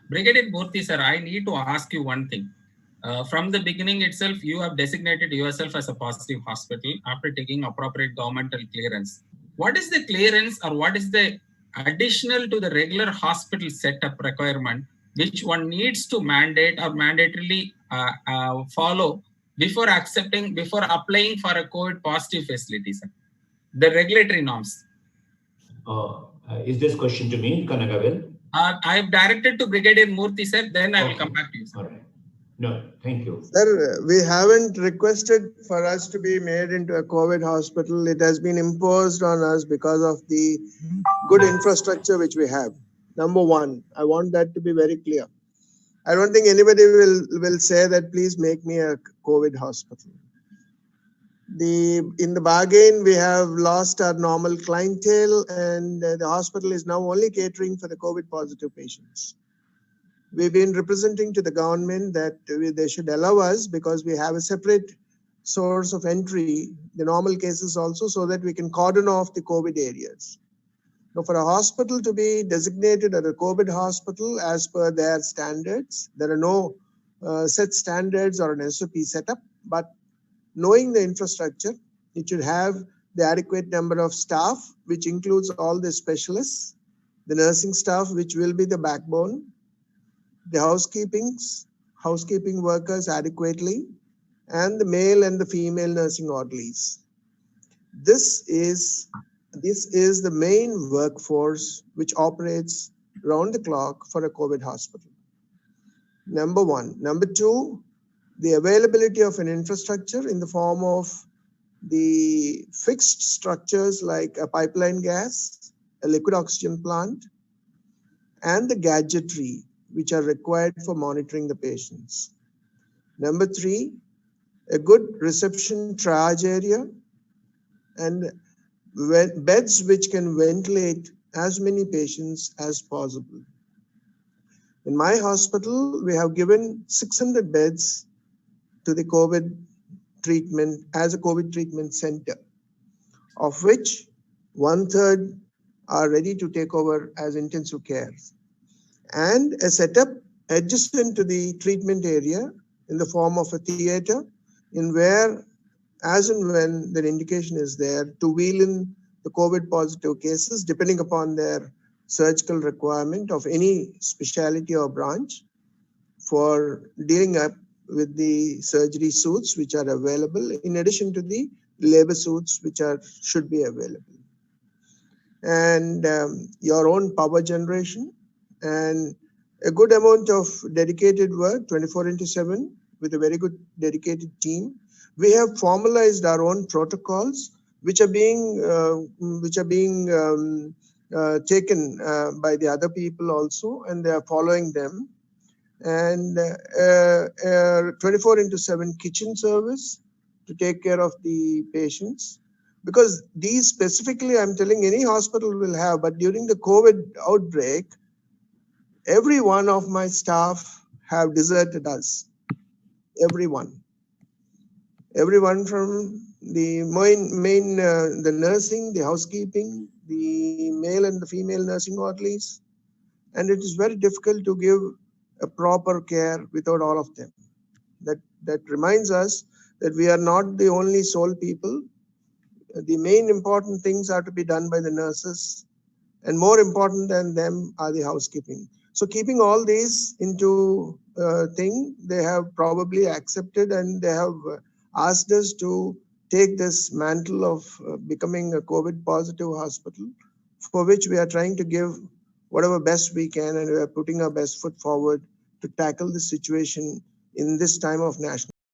Brigadier Murthy, sir, I need to ask you one thing. From the beginning itself, you have designated yourself as a positive hospital after taking appropriate governmental clearance. What is the clearance or what is the additional to the regular hospital setup requirement which one needs to mandate or mandatorily follow before applying for a COVID positive facility, sir? The regulatory norms. Is this question to me, Kanagavel? I have directed to Brigadier Murthy, sir. Then I will come back to you, sir. All right. No, thank you. Sir, we haven't requested for us to be made into a COVID hospital. It has been imposed on us because of the good infrastructure which we have. Number one, I want that to be very clear. I don't think anybody will say that please make me a COVID hospital. In the bargain, we have lost our normal clientele, and the hospital is now only catering for the COVID positive patients. We've been representing to the government that they should allow us, because we have a separate source of entry, the normal cases also, so that we can cordon off the COVID areas. Now, for a hospital to be designated as a COVID hospital as per their standards, there are no set standards or an SOP setup, but knowing the infrastructure, it should have the adequate number of staff, which includes all the specialists, the nursing staff, which will be the backbone, the housekeeping workers adequately, and the male and the female nursing orderlies. This is the main workforce which operates round the clock for a COVID hospital. Number one. Number two, the availability of an infrastructure in the form of the fixed structures like a pipeline gas, a liquid oxygen plant, and the gadgetry which are required for monitoring the patients. Number three, a good reception triage area and beds which can ventilate as many patients as possible. In my hospital, we have given 600 beds to the COVID treatment as a COVID treatment center, of which 1/3 are ready to take over as intensive care. And a setup adjacent to the treatment area in the form of a theater, in where, as and when the indication is there, to wheel in the COVID positive cases, depending upon their surgical requirement of any specialty or branch, for dealing up with the surgery suits which are available, in addition to the labor suits which should be available. And your own power generation and a good amount of dedicated work 24/7 with a very good dedicated team. We have formalized our own protocols which are being taken by the other people also, and they are following them. And 24/7 kitchen service to take care of the patients, because these specifically, I'm telling, any hospital will have, but during the COVID outbreak, every one of my staff have deserted us. Everyone from the main the nursing, the housekeeping, the male and the female nursing orderlies, and it is very difficult to give a proper care without all of them. That reminds us that we are not the only sole people. The main important things are to be done by the nurses, and more important than them are the housekeeping. So keeping all these into thing, they have probably accepted, and they have asked us to take this mantle of becoming a COVID positive hospital, for which we are trying to give whatever best we can, and we are putting our best foot forward to tackle the situation in this time of national